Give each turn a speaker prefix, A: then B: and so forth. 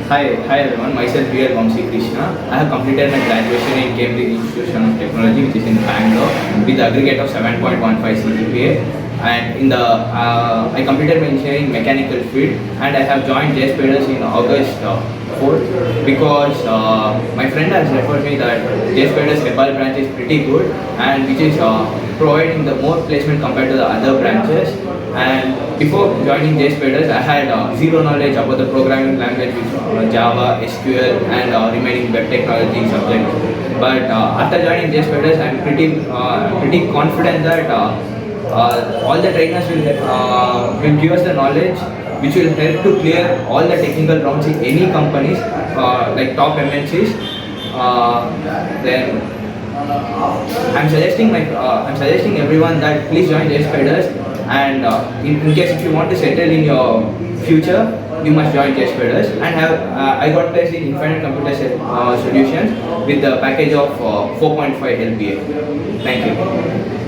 A: Hi everyone. Myself here, VAMSI KRISHNA. I have completed my graduation in Cambridge Institution of Technology, which is in Bangalore, with aggregate of 7.15 CGPA. And I completed my engineering mechanical field, and I have joined JSpiders in August 4th because my friend has referred me that JSpiders Hebbal Branch is pretty good, and which is providing the more placement compared to the other branches. And before joining JSpiders, I had zero knowledge about the programming language, which Java, SQL, and remaining web technology subjects. But after joining JSpiders, I'm pretty confident that all the trainers will give us the knowledge which will help to clear all the technical rounds in any companies like top MNCs. Then I'm suggesting everyone that please join JSpiders, and in case if you want to settle in your future, you must join JSpiders. And I got placed in Infinite Computer Solutions with the package of 4.5 LPA. Thank you.